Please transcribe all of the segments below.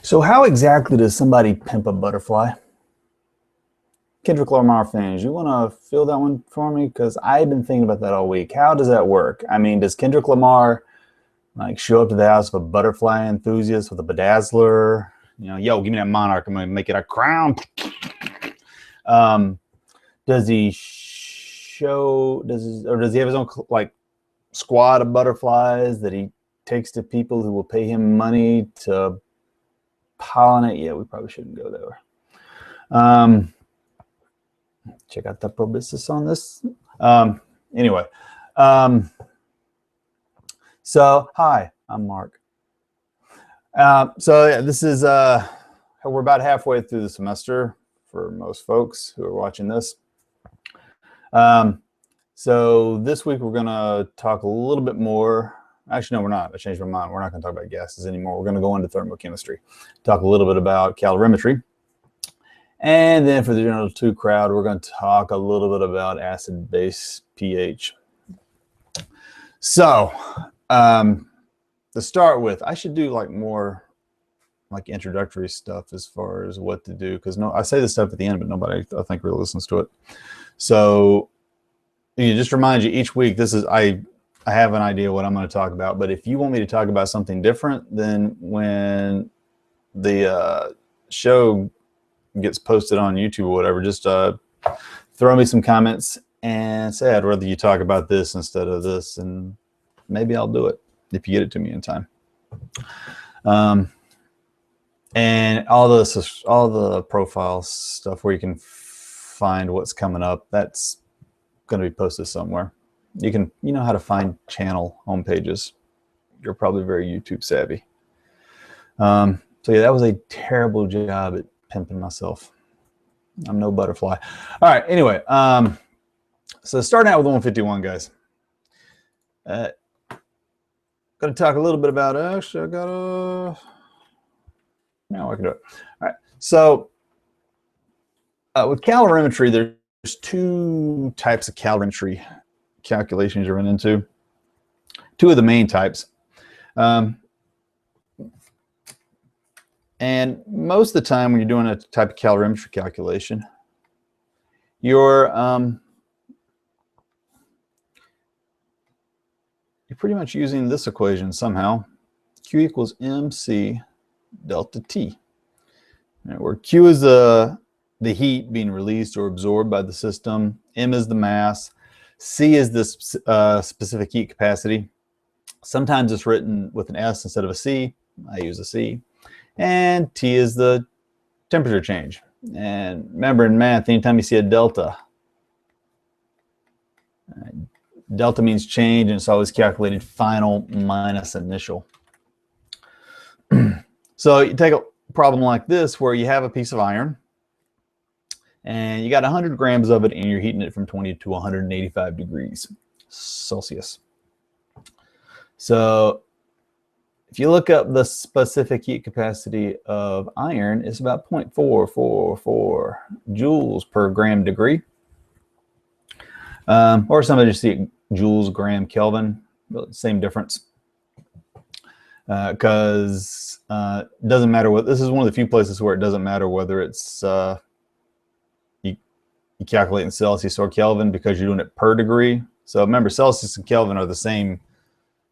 So how exactly does somebody pimp a butterfly? Kendrick Lamar fans, you want to fill that one for me? Because I've been thinking about that all week. How does that work? I mean, does Kendrick Lamar like show up to the house of a butterfly enthusiast with a bedazzler? You know, yo, give me that monarch. I'm gonna make it a crown. Um, does he show? Does he have his own like squad of butterflies that he takes to people who will pay him money to pollinate? Yeah, we probably shouldn't go there. Check out the proboscis on this. Anyway, so hi, I'm Mark. So yeah, this is we're about halfway through the semester for most folks who are watching this. So this week we're gonna talk a little bit more. Actually, no, we're not. I changed my mind. We're not going to talk about gases anymore. We're going to go into thermochemistry, talk a little bit about calorimetry. And then for the general 2 crowd, we're going to talk a little bit about acid-base pH. So to start with, I should do like more like introductory stuff as far as what to do, because I say this stuff at the end, but nobody I think really listens to it. So just remind you each week, this is I have an idea what I'm going to talk about, but if you want me to talk about something different, then when the show gets posted on YouTube or whatever, just throw me some comments and say I'd rather you talk about this instead of this, and maybe I'll do it if you get it to me in time. And all the profile stuff where you can find what's coming up, that's going to be posted somewhere. You know how to find channel homepages. You're probably very YouTube savvy. So yeah, that was a terrible job at pimping myself. I'm no butterfly. All right, anyway, so starting out with 151, guys. Going to talk a little bit about, actually, I got a, now I can do it. All right, so with calorimetry, there's 2 types of calorimetry calculations you run into. 2 of the main types. And most of the time when you're doing a type of calorimetry calculation, you're pretty much using this equation somehow. Q equals mc delta T. Right, where Q is the heat being released or absorbed by the system, M is the mass, C is the specific heat capacity. Sometimes it's written with an S instead of a C. I use a C. And T is the temperature change. And remember in math, anytime you see a delta, delta means change, and it's always calculated final minus initial. So you take a problem like this where you have a piece of iron, and you got 100 grams of it, and you're heating it from 20 to 185 degrees Celsius. So if you look up the specific heat capacity of iron, it's about 0.444 joules per gram degree. Or somebody just see it joules, gram, Kelvin, same difference. Because it doesn't matter what, this is one of the few places where it doesn't matter whether it's you calculate in Celsius or Kelvin, because you're doing it per degree. So remember, Celsius and Kelvin are the same,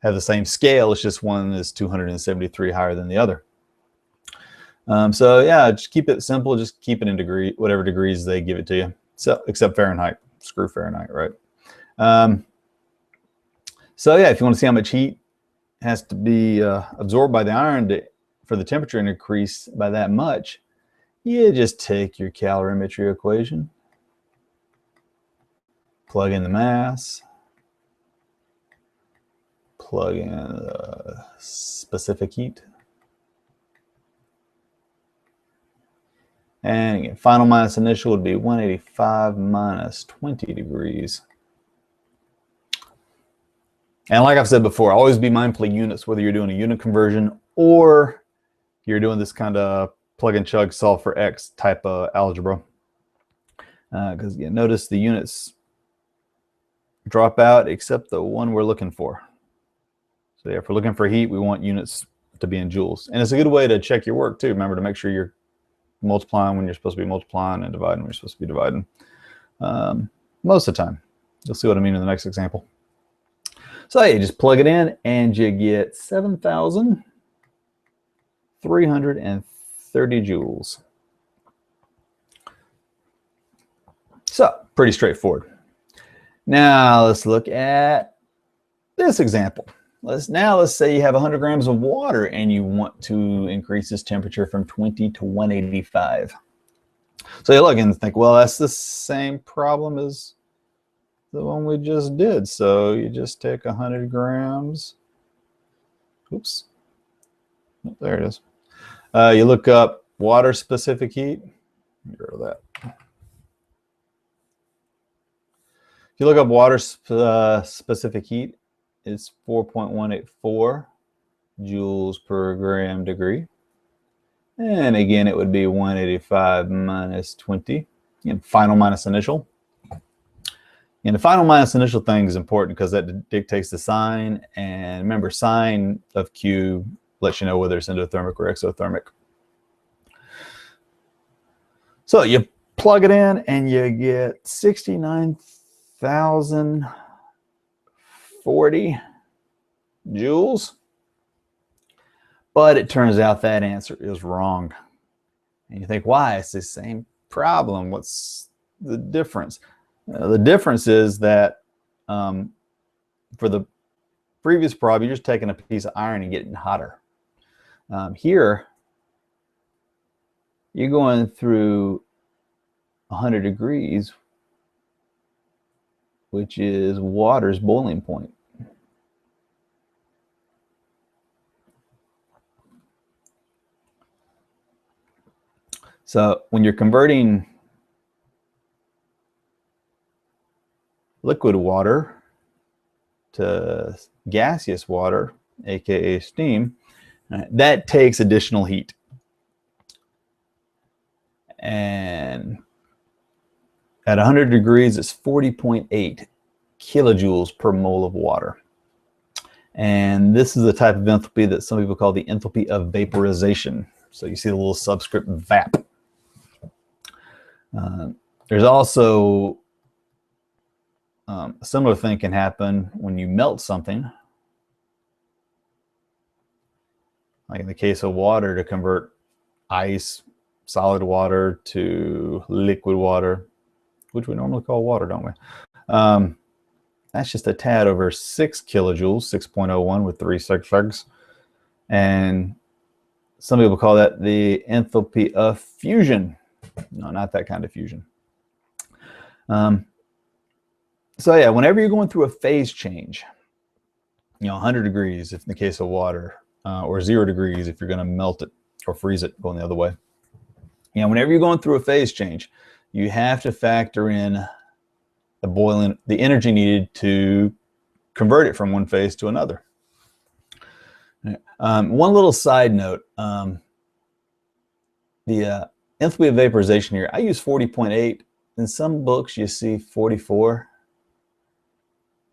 have the same scale. It's just one is 273 higher than the other. So yeah, just keep it simple. Just keep it in degree, whatever degrees they give it to you. So except Fahrenheit. Screw Fahrenheit, right? So yeah, if you want to see how much heat has to be absorbed by the iron for the temperature to increase by that much, you just take your calorimetry equation, plug in the mass, plug in the specific heat, and again, final minus initial would be 185 minus 20 degrees. And like I've said before, always be mindful of units, whether you're doing a unit conversion or you're doing this kind of plug and chug solve for X type of algebra. Because you notice the units drop out except the one we're looking for. So yeah, if we're looking for heat, we want units to be in joules. And it's a good way to check your work too. Remember to make sure you're multiplying when you're supposed to be multiplying and dividing when you're supposed to be dividing. Most of the time. You'll see what I mean in the next example. So you just plug it in and you get 7,330 joules. So pretty straightforward. Now let's look at this example. Let's say you have 100 grams of water and you want to increase this temperature from 20 to 185. So you look and think, well, that's the same problem as the one we just did. So you just take 100 grams. Oops. Oh, there it is. You look up water specific heat. Get rid of that. If you look up water specific heat, it's 4.184 joules per gram degree. And again, it would be 185 minus 20. And final minus initial. And the final minus initial thing is important because that dictates the sign. And remember, sign of Q lets you know whether it's endothermic or exothermic. So you plug it in and you get 69,040 joules. But it turns out that answer is wrong. And you think, why? It's the same problem. What's the difference? The difference is that for the previous problem, you're just taking a piece of iron and getting hotter. Here, you're going through 100 degrees, which is water's boiling point. So when you're converting liquid water to gaseous water, aka steam, that takes additional heat. And at 100 degrees, it's 40.8 kilojoules per mole of water. And this is the type of enthalpy that some people call the enthalpy of vaporization. So you see the little subscript VAP. There's also a similar thing can happen when you melt something. Like in the case of water, to convert ice, solid water to liquid water, which we normally call water, don't we? That's just a tad over 6 kilojoules, 6.01 with 3 segs. And some people call that the enthalpy of fusion. No, not that kind of fusion. So yeah, whenever you're going through a phase change, 100 degrees if in the case of water, or 0 degrees if you're going to melt it or freeze it going the other way. Whenever you're going through a phase change, you have to factor in the energy needed to convert it from one phase to another. One little side note, the enthalpy of vaporization here, I use 40.8. In some books you see 44,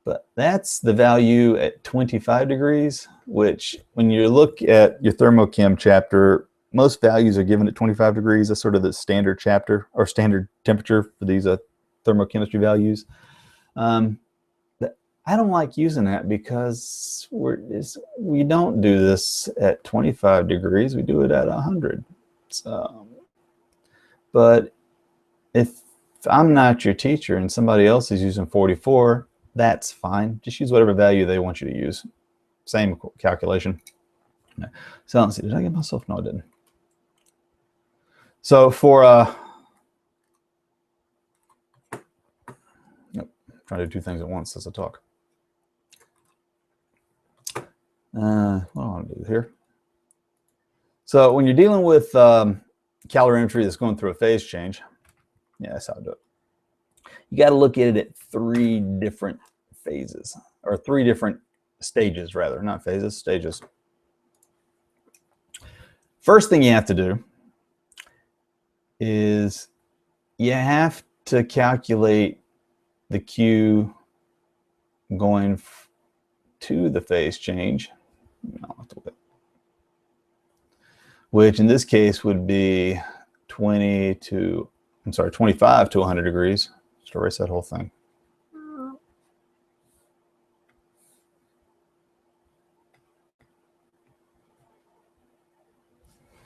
but that's the value at 25 degrees, which when you look at your thermochem chapter, most values are given at 25 degrees. That's sort of the standard chapter or standard temperature for these thermochemistry values. I don't like using that because we don't do this at 25 degrees. We do it at 100. So, but if I'm not your teacher and somebody else is using 44, that's fine. Just use whatever value they want you to use. Same calculation. So let's see, did I get myself? No, I didn't. So for nope, trying to do 2 things at once as I talk. What do I want to do here? So when you're dealing with calorimetry that's going through a phase change, yeah, that's how I do it. You got to look at it at 3 different phases, or 3 different stages, rather, not phases, stages. First thing you have to do is you have to calculate the Q going to the phase change. No, I'll have to wait. which in this case would be 25 to 100 degrees. Just erase that whole thing.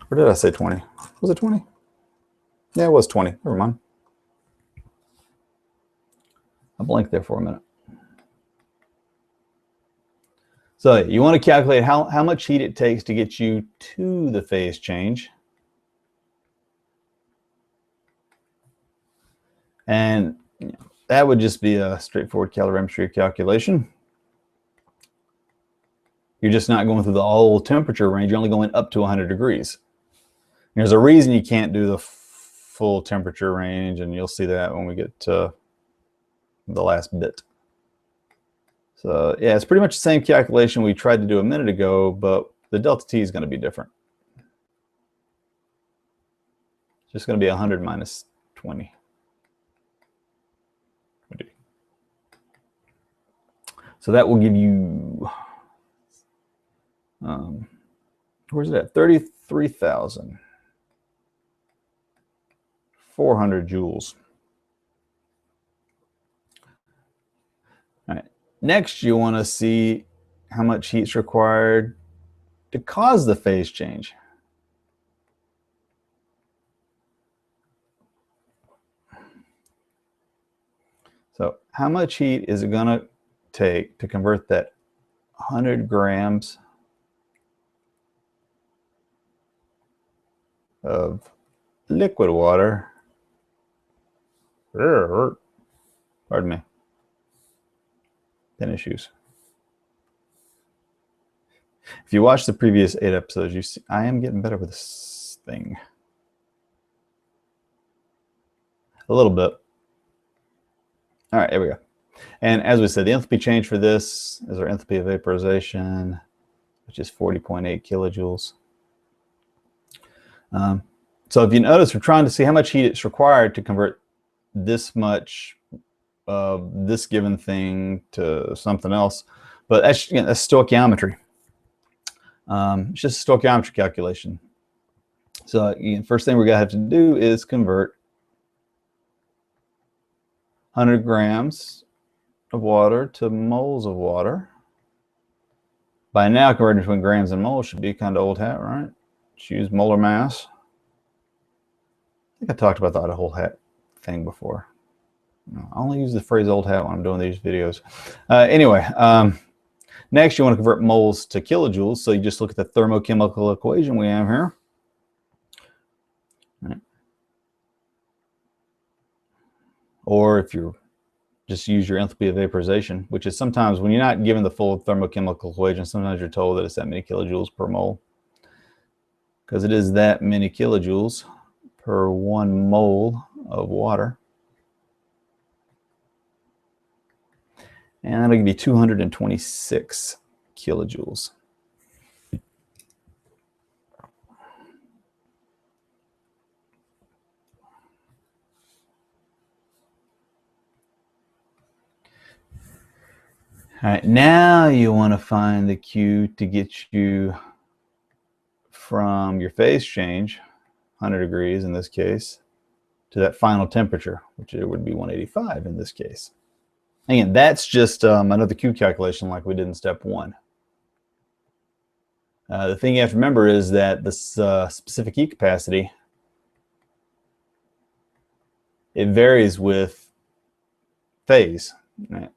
Or did I say 20? Was it 20? Yeah, it was 20. Never mind. I blanked there for a minute. So you want to calculate how much heat it takes to get you to the phase change. And that would just be a straightforward calorimetry calculation. You're just not going through the whole temperature range. You're only going up to 100 degrees. There's a reason you can't do the full temperature range, and you'll see that when we get to the last bit. So yeah, it's pretty much the same calculation we tried to do a minute ago, but the delta T is going to be different. It's just going to be 100 minus 20. So that will give you, where's it at? 33,400 joules. All right. Next, you want to see how much heat is required to cause the phase change. So how much heat is it going to take to convert that 100 grams of liquid water, pardon me, pen issues. If you watch the previous 8 episodes, you see I am getting better with this thing. A little bit. All right, here we go. And as we said, the enthalpy change for this is our enthalpy of vaporization, which is 40.8 kilojoules. So if you notice, we're trying to see how much heat it's required to convert this much of this given thing to something else. But that's, again, that's stoichiometry. It's just a stoichiometry calculation. So again, first thing we're going to have to do is convert 100 grams of water to moles of water. By now, converting between grams and moles should be kind of old hat, right? Just use molar mass. I think I talked about the whole hat thing before. I only use the phrase old hat when I'm doing these videos. Anyway, next you want to convert moles to kilojoules. So you just look at the thermochemical equation we have here. Right. Or if you just use your enthalpy of vaporization, which is sometimes when you're not given the full thermochemical equation, sometimes you're told that it's that many kilojoules per mole. Because it is that many kilojoules per 1 mole of water. And that'll give you 226 kilojoules. All right, now you want to find the Q to get you from your phase change, 100 degrees in this case, to that final temperature, which it would be 185 in this case. Again, that's just another Q calculation like we did in step 1. The thing you have to remember is that this specific heat capacity, it varies with phase. Right?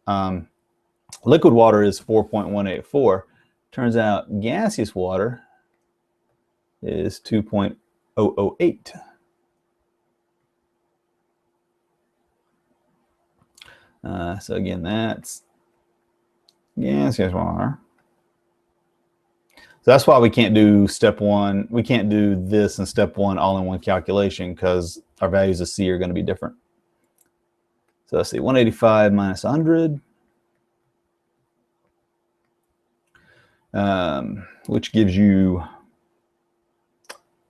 Liquid water is 4.184. Turns out gaseous water is 2.008. So again, that's gaseous water. So that's why we can't do step 1. We can't do this in step 1 all in one calculation because our values of C are going to be different. So let's see, 185 minus 100. Which gives you,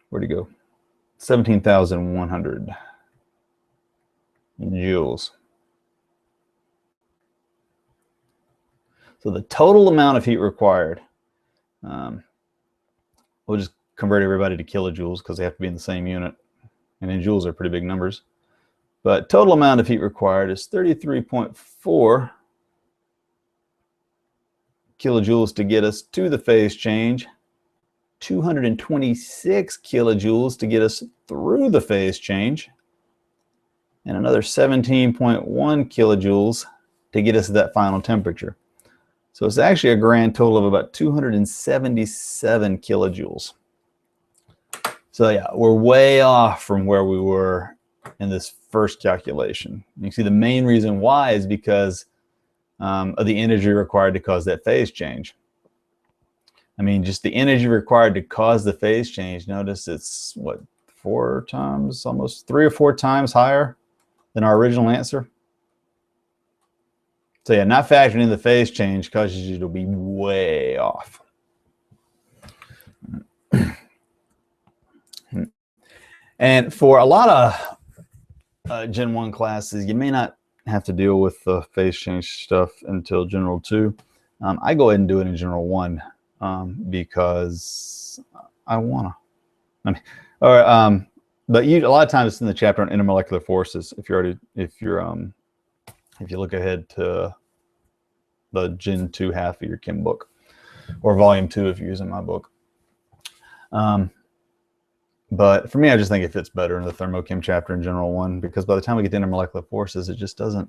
where'd it go? 17,100 joules. So the total amount of heat required, we'll just convert everybody to kilojoules because they have to be in the same unit. And in joules are pretty big numbers. But total amount of heat required is 33.4 kilojoules to get us to the phase change, 226 kilojoules to get us through the phase change, and another 17.1 kilojoules to get us to that final temperature. So it's actually a grand total of about 277 kilojoules. So yeah, we're way off from where we were in this first calculation. You can see the main reason why is because of the energy required to cause that phase change. I mean, just the energy required to cause the phase change, notice it's what, 4 times, almost 3 or 4 times higher than our original answer. So yeah, not factoring in the phase change causes you to be way off. And for a lot of Gen 1 classes, you may not have to deal with the phase change stuff until General 2. I go ahead and do it in General 1 because I wanna. I mean, but a lot of times it's in the chapter on intermolecular forces. If you look ahead to the Gen 2 half of your chem book, or Volume 2 if you're using my book. But for me, I just think it fits better in the thermochem chapter in General 1, because by the time we get to intermolecular forces, it just doesn't,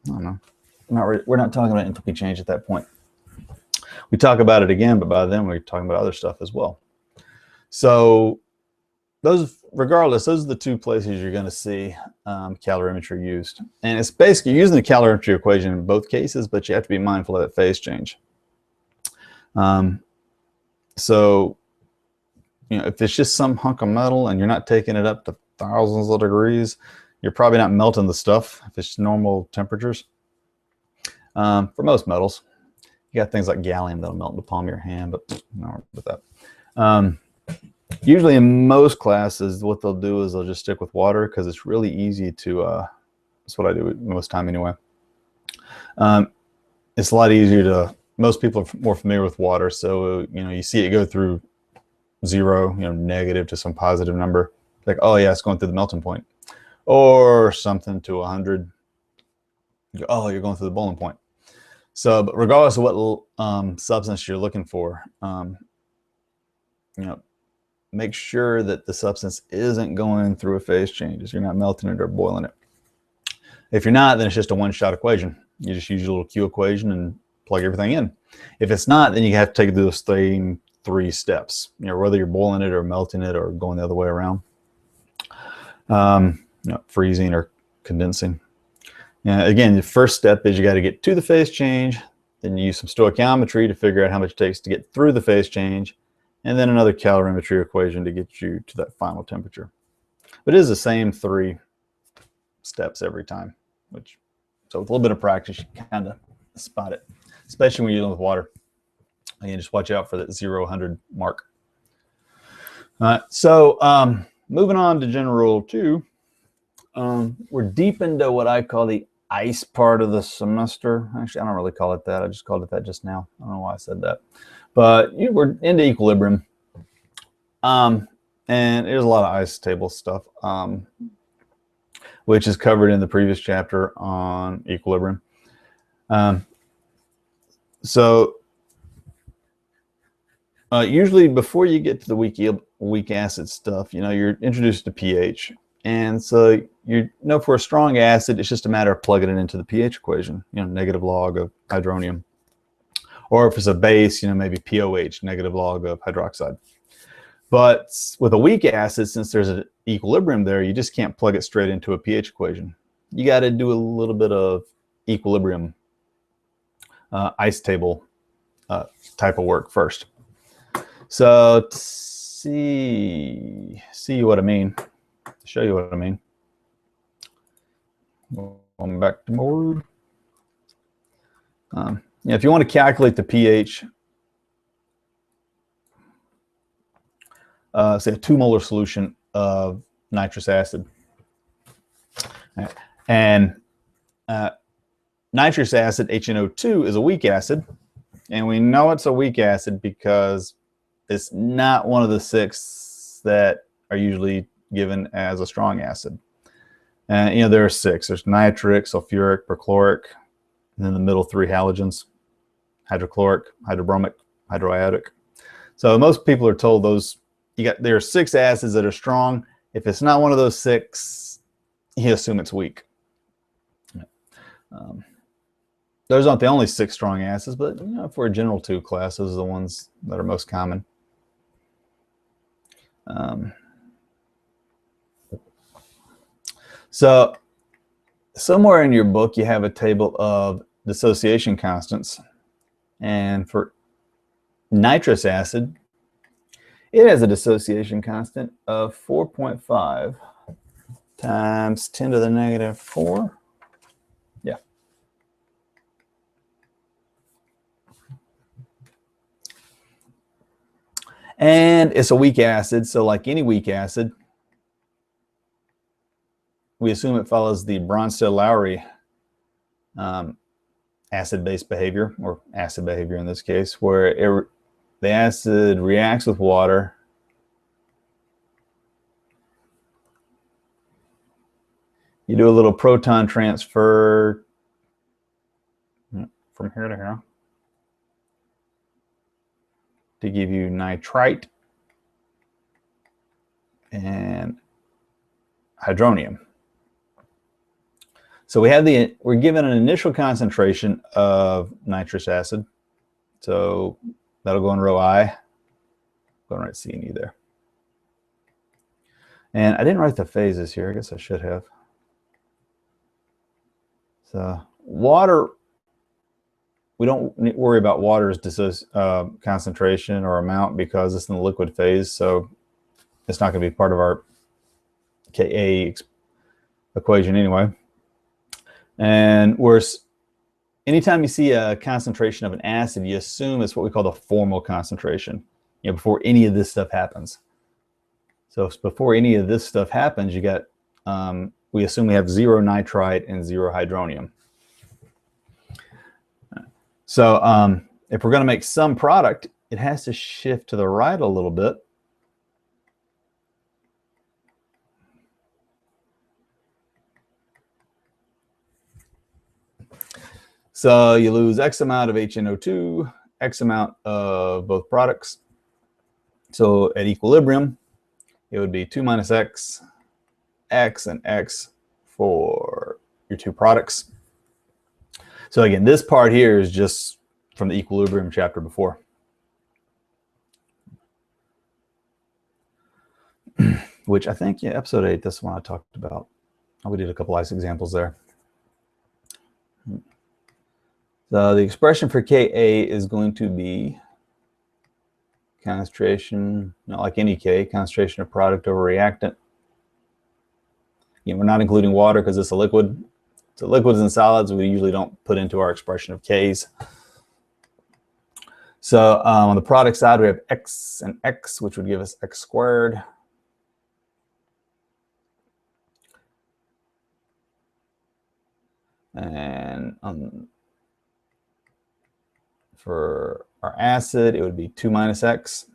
I don't know. We're not talking about enthalpy change at that point. We talk about it again, but by then we're talking about other stuff as well. So regardless, those are the 2 places you're going to see calorimetry used. And it's basically using the calorimetry equation in both cases, but you have to be mindful of that phase change. So, you know, if it's just some hunk of metal and you're not taking it up to thousands of degrees, you're probably not melting the stuff if it's normal temperatures. For most metals, you got things like gallium that'll melt in the palm of your hand, but not with that. Usually in most classes, what they'll do is they'll just stick with water because it's really easy to, that's what I do most time anyway. It's a lot easier to, most people are more familiar with water, so, you know, you see it go through 0, you know, negative to some positive number. Like, oh yeah, it's going through the melting point. Or something to 100. Oh, you're going through the boiling point. So, but regardless of what substance you're looking for, you know, make sure that the substance isn't going through a phase change. You're not melting it or boiling it. If you're not, then it's just a one-shot equation. You just use your little Q equation and plug everything in. If it's not, then you have to take it through those same 3 steps. You know, whether you're boiling it or melting it or going the other way around. You know, freezing or condensing. Now, again, the first step is you got to get to the phase change. Then you use some stoichiometry to figure out how much it takes to get through the phase change. And then another calorimetry equation to get you to that final temperature. But it is the same 3 steps every time, so with a little bit of practice, you can kind of spot it, especially when you're dealing with water. Again, just watch out for that 0, 100 mark. So moving on to General 2, we're deep into what I call the ice part of the semester. Actually, I don't really call it that. I just called it that just now. I don't know why I said that. But we're into equilibrium. And there's a lot of ice table stuff, which is covered in the previous chapter on equilibrium. Usually before you get to the weak acid stuff, you know, you're introduced to pH. And so for a strong acid, it's just a matter of plugging it into the pH equation, you know, negative log of hydronium. Or if it's a base, you know, maybe POH, negative log of hydroxide. But with a weak acid, since there's an equilibrium there, you just can't plug it straight into a pH equation. You got to do a little bit of equilibrium, ice table type of work first. So to see what I mean, show you what I mean. Going back to more. Yeah, if you want to calculate the pH, say a 2 molar solution of nitrous acid. And nitrous acid, HNO2, is a weak acid. And we know it's a weak acid because it's not one of the 6 that are usually given as a strong acid. And you know, there are 6. There's nitric, sulfuric, perchloric, and then the middle 3 halogens: hydrochloric, hydrobromic, hydroiodic. So most people are told there are 6 acids that are strong. If it's not one of those 6, you assume it's weak. Those aren't the only 6 strong acids, but you know, for a general 2 class, those are the ones that are most common. So somewhere in your book, you have a table of dissociation constants. And for nitrous acid, it has a dissociation constant of 4.5 times 10 to the negative 4. Yeah. And it's a weak acid, so like any weak acid, we assume it follows the Bronsted-Lowry acid-base behavior, or acid behavior in this case, where the acid reacts with water. You do a little proton transfer from here to here to give you nitrite and hydronium. So we're given an initial concentration of nitrous acid. So that'll go in row I. Go and write C and E there. And I didn't write the phases here. I guess I should have. So water, we don't worry about water's concentration or amount because it's in the liquid phase. So it's not going to be part of our Ka equation anyway. And anytime you see a concentration of an acid, you assume it's what we call the formal concentration, you know, before any of this stuff happens. So before any of this stuff happens, you got, we assume we have 0 nitrite and 0 hydronium. So if we're going to make some product, it has to shift to the right a little bit. So you lose X amount of HNO2, X amount of both products. So at equilibrium, it would be 2 minus X, X, and X for your 2 products. So again, this part here is just from the equilibrium chapter before. Which I think, yeah, episode 8, this one I talked about. We did a couple nice examples there. So the expression for Ka is going to be concentration, not like any K, concentration of product over reactant. You know, we're not including water because it's a liquid. So liquids and solids we usually don't put into our expression of Ks. So on the product side, we have X and X, which would give us X squared. And for our acid, it would be 2 minus X.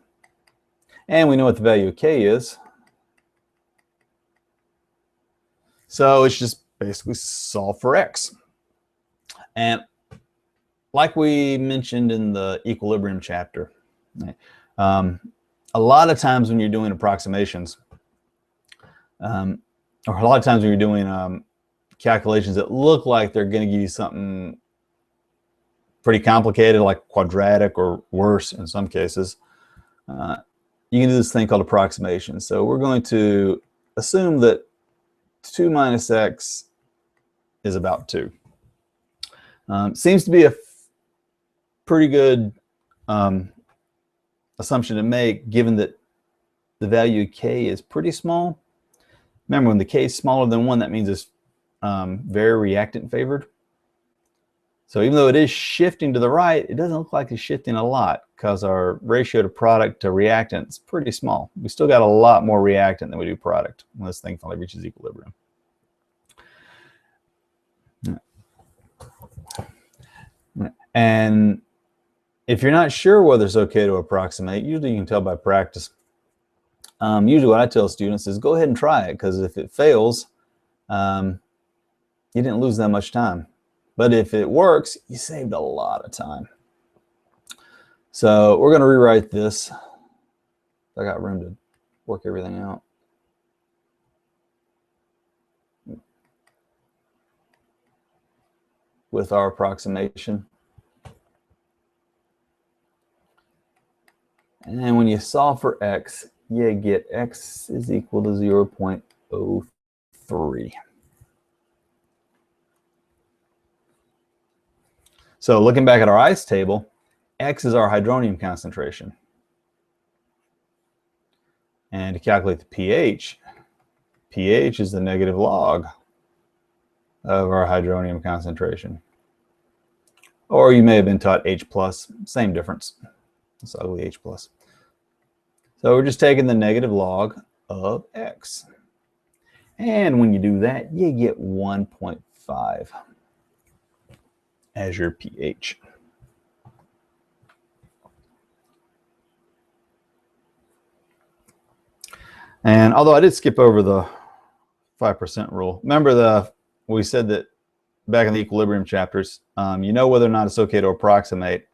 And we know what the value of K is. So it's just basically solve for X. And like we mentioned in the equilibrium chapter, a lot of times when you're doing approximations, or a lot of times when you're doing calculations that look like they're going to give you something pretty complicated, like quadratic or worse in some cases, you can do this thing called approximation. So we're going to assume that 2 minus X is about 2. Seems to be a pretty good assumption to make, given that the value of K is pretty small. Remember, when the K is smaller than 1, that means it's very reactant favored. So even though it is shifting to the right, it doesn't look like it's shifting a lot because our ratio to product to reactant is pretty small. We still got a lot more reactant than we do product when this thing finally reaches equilibrium. And If you're not sure whether it's okay to approximate, usually you can tell by practice. Usually what I tell students is go ahead and try it, because if it fails, you didn't lose that much time. But if it works, you saved a lot of time. So we're going to rewrite this. I got room to work everything out. With our approximation. And when you solve for x, you get x is equal to 0.03. So looking back at our ice table, x is our hydronium concentration. And to calculate the pH, pH is the negative log of our hydronium concentration. Or you may have been taught H+, same difference. It's ugly H+. So we're just taking the negative log of x. And when you do that, you get 1.5 as your pH. And although I did skip over the 5% rule, remember we said that back in the equilibrium chapters, you know whether or not it's okay to approximate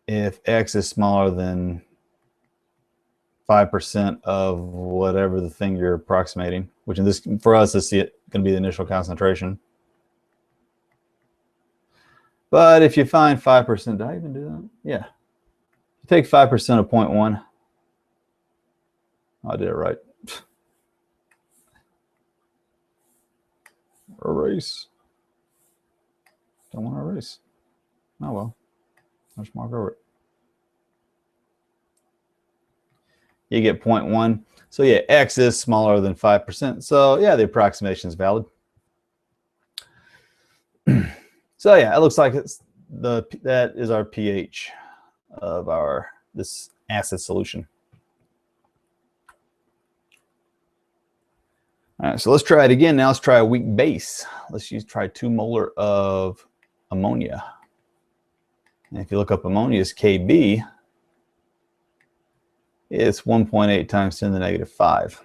if x is smaller than 5% of whatever the thing you're approximating, which in this, for us, is going to be the initial concentration. But if you find 5%, did I even do that? Yeah. You take 5% of 0.1. I did it right. Erase. Don't want to erase. Oh well. I'll just mark over it. You get 0.1. So yeah, x is smaller than 5%. So yeah, the approximation is valid. So yeah, it looks like that is our pH of this acid solution. All right, so let's try it again. Now let's try a weak base. Let's try 2 molar of ammonia. And if you look up ammonia's Kb, it's 1.8 times 10 to the negative 5.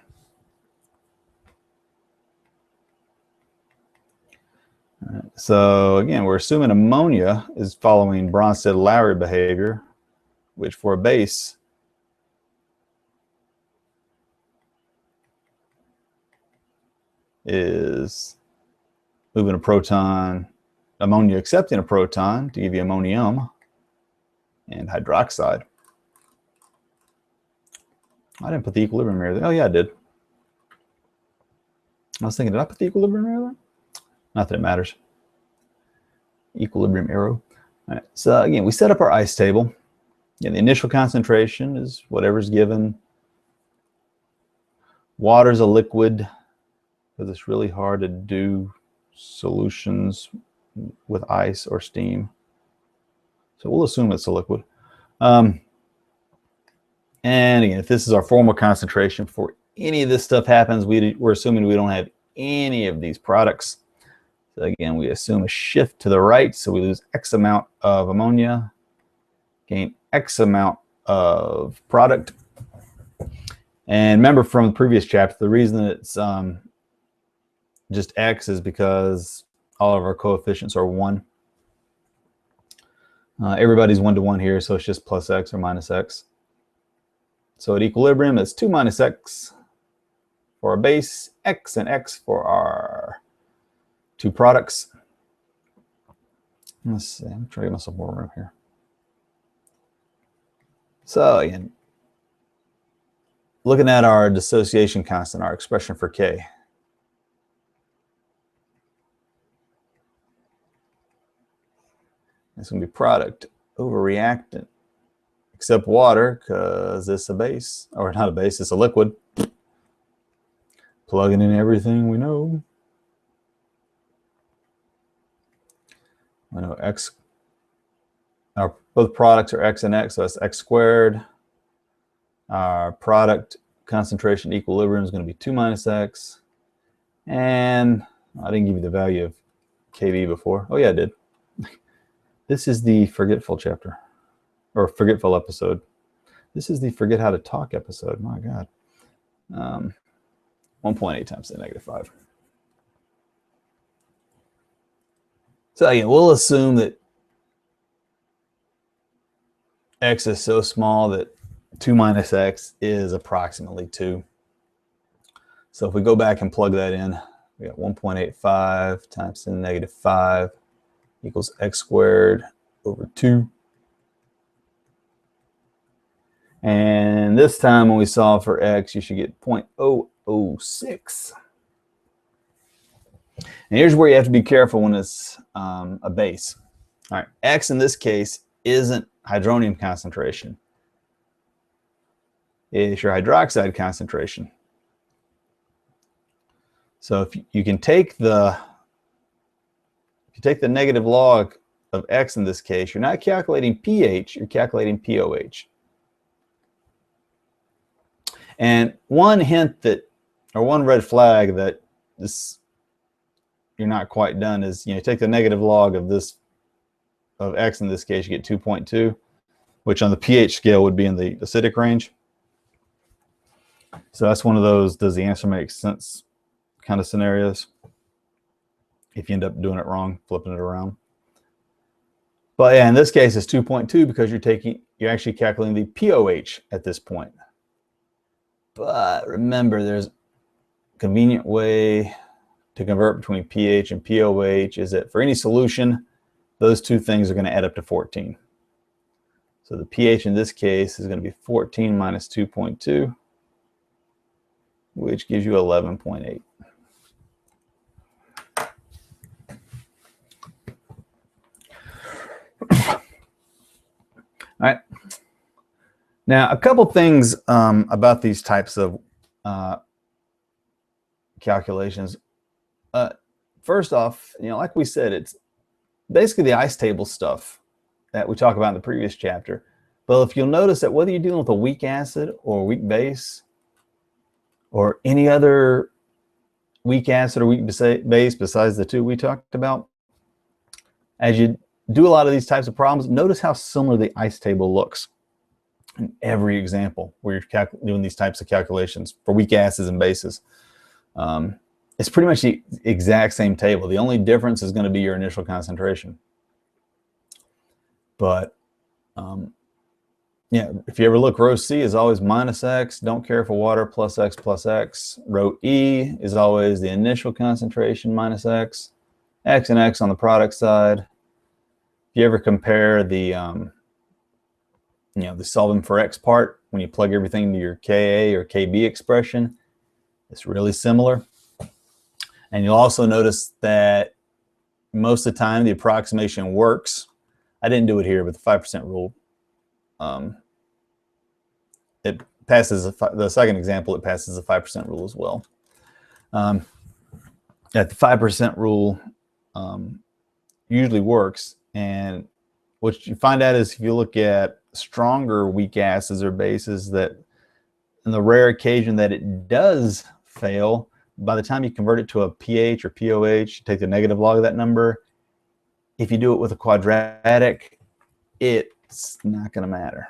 All right, so again, we're assuming ammonia is following Bronsted-Lowry behavior, which for a base is moving a proton, ammonia accepting a proton to give you ammonium and hydroxide. I didn't put the equilibrium error there. Oh yeah, I did. I was thinking, did I put the equilibrium error there? Not that it matters. Equilibrium arrow. All right. So again, we set up our ice table. Yeah, the initial concentration is whatever's given. Water's a liquid, because it's really hard to do solutions with ice or steam. So we'll assume it's a liquid. And again, if this is our formal concentration, before any of this stuff happens, we're assuming we don't have any of these products. So again, we assume a shift to the right, so we lose X amount of ammonia, gain X amount of product. And remember from the previous chapter, the reason it's just X is because all of our coefficients are 1. Everybody's 1 to 1 here, so it's just plus X or minus X. So at equilibrium, it's 2 minus X for our base, X and X for our 2 products. Let's see, I'm trying to get myself more room here. So again, looking at our dissociation constant, our expression for K. It's going to be product over reactant, except water, because it's a base, or not a base, it's a liquid. Plugging in everything we know. I know X, both products are X and X, so that's X squared. Our product concentration equilibrium is going to be 2 minus X. And I didn't give you the value of Kb before. Oh yeah, I did. This is the forgetful chapter, or forgetful episode. This is the forget how to talk episode. My God. 1.8 times 10 to the negative 5. So again, we'll assume that x is so small that 2 minus x is approximately 2. So if we go back and plug that in, we got 1.85 times 10 to the negative 5 equals x squared over 2. And this time when we solve for x, you should get 0.006. And here's where you have to be careful when it's a base. All right, x in this case isn't hydronium concentration. It's your hydroxide concentration. So if you can take the negative log of x in this case, you're not calculating pH, you're calculating pOH. And one hint that, or one red flag that this you're not quite done is, you take the negative log of this, of x in this case, you get 2.2, which on the pH scale would be in the acidic range. So that's one of those does the answer make sense kind of scenarios. If you end up doing it wrong, flipping it around. But yeah, in this case it's 2.2 because you're actually calculating the pOH at this point. But remember, there's a convenient way to convert between pH and pOH is that for any solution, those two things are going to add up to 14. So the pH in this case is going to be 14 minus 2.2, which gives you 11.8. All right. Now, a couple things about these types of calculations. First off, like we said, it's basically the ice table stuff that we talked about in the previous chapter. But if you'll notice that whether you're dealing with a weak acid or a weak base or any other weak acid or weak base besides the two we talked about, as you do a lot of these types of problems, notice how similar the ice table looks in every example where you're doing these types of calculations for weak acids and bases. It's pretty much the exact same table. The only difference is going to be your initial concentration. But yeah, if you ever look, row C is always minus X. Don't care for water, plus X plus X. Row E is always the initial concentration minus X. X and X on the product side. If you ever compare the the solving for X part, when you plug everything into your Ka or Kb expression, it's really similar. And you'll also notice that most of the time the approximation works. I didn't do it here, but the 5% rule, it passes the second example, it passes the 5% rule as well. That the 5% rule usually works. And what you find out is if you look at stronger weak acids or bases, that in the rare occasion that it does fail, by the time you convert it to a pH or pOH, take the negative log of that number. If you do it with a quadratic, it's not going to matter.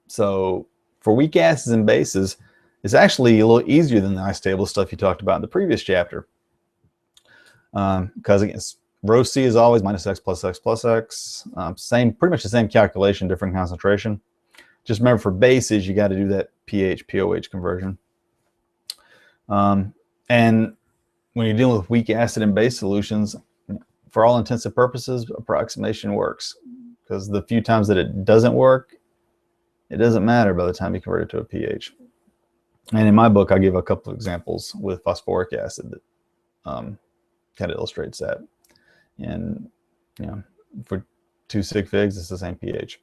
So for weak acids and bases, it's actually a little easier than the ice table stuff you talked about in the previous chapter. Because again, row C is always minus X plus X plus X. Pretty much the same calculation, different concentration. Just remember for bases, you got to do that pH, pOH conversion. And when you're dealing with weak acid and base solutions, for all intents and purposes, approximation works. Because the few times that it doesn't work, it doesn't matter by the time you convert it to a pH. And in my book, I give a couple of examples with phosphoric acid that kind of illustrates that. And for 2 sig figs, it's the same pH.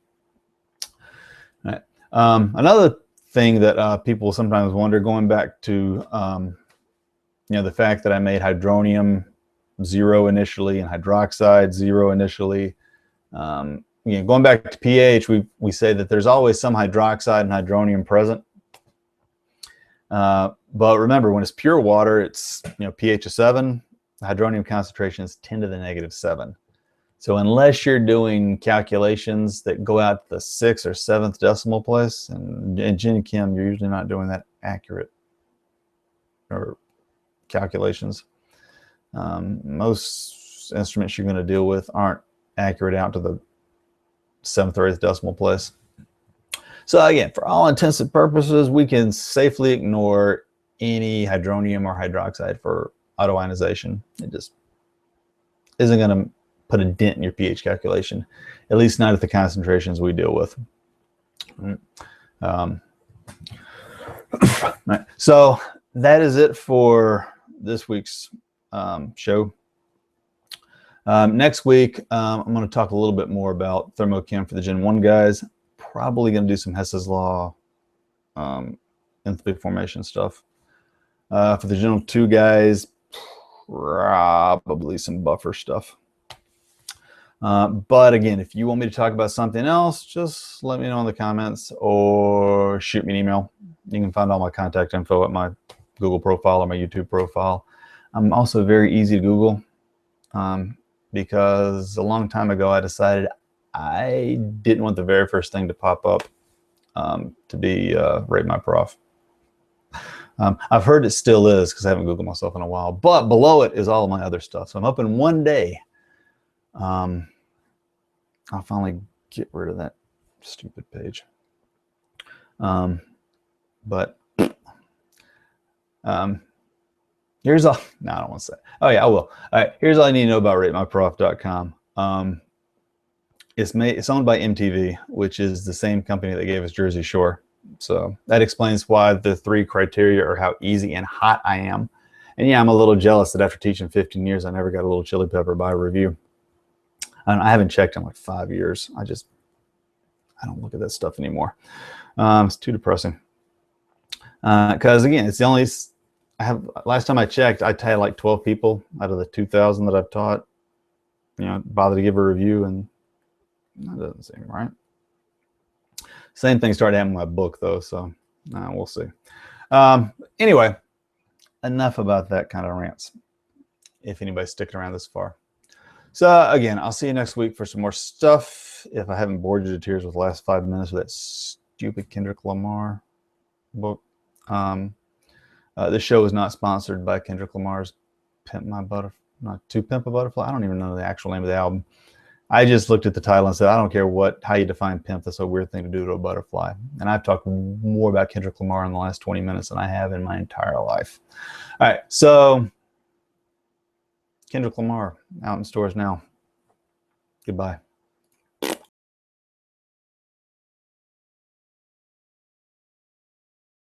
All right. Another thing that people sometimes wonder, going back to the fact that I made hydronium 0 initially and hydroxide 0 initially. Going back to pH, we say that there's always some hydroxide and hydronium present. But remember, when it's pure water, it's pH of 7. The hydronium concentration is 10 to the negative 7. So unless you're doing calculations that go out to the 6th or 7th decimal place, and in Gen Chem, you're usually not doing that accurate or calculations. Most instruments you're going to deal with aren't accurate out to the 7th or 8th decimal place. So again, for all intents and purposes, we can safely ignore any hydronium or hydroxide for autoionization. It just isn't going to put a dent in your pH calculation, at least not at the concentrations we deal with. Right. So that is it for this week's show. Next week, I'm going to talk a little bit more about thermochem for the Gen 1 guys. Probably going to do some Hess's Law, enthalpy formation stuff. For the Gen 2 guys, probably some buffer stuff. But again, if you want me to talk about something else, just let me know in the comments or shoot me an email. You can find all my contact info at my Google profile or my YouTube profile. I'm also very easy to Google because a long time ago I decided I didn't want the very first thing to pop up to be Rate My Prof. I've heard it still is because I haven't Googled myself in a while, but below it is all of my other stuff. So I'm hoping one day I'll finally get rid of that stupid page. Here's all, no, I don't want to say. Oh yeah, I will. All right, here's all I need to know about ratemyprof.com. It's owned by MTV, which is the same company that gave us Jersey Shore. So that explains why the 3 criteria are how easy and hot I am. And yeah, I'm a little jealous that after teaching 15 years, I never got a little chili pepper by review. I haven't checked in like 5 years. I don't look at that stuff anymore. It's too depressing. Because again, it's the only, last time I checked, I had like 12 people out of the 2,000 that I've taught, bother to give a review, and that doesn't seem right. Same thing started happening with my book though, so we'll see. Anyway, enough about that kind of rants, if anybody's sticking around this far. So again, I'll see you next week for some more stuff. If I haven't bored you to tears with the last 5 minutes of that stupid Kendrick Lamar book. This show is not sponsored by Kendrick Lamar's Pimp My Butterfly, not To Pimp a Butterfly. I don't even know the actual name of the album. I just looked at the title and said, I don't care how you define pimp. That's a weird thing to do to a butterfly. And I've talked more about Kendrick Lamar in the last 20 minutes than I have in my entire life. All right, so Kendrick Lamar out in stores now. Goodbye.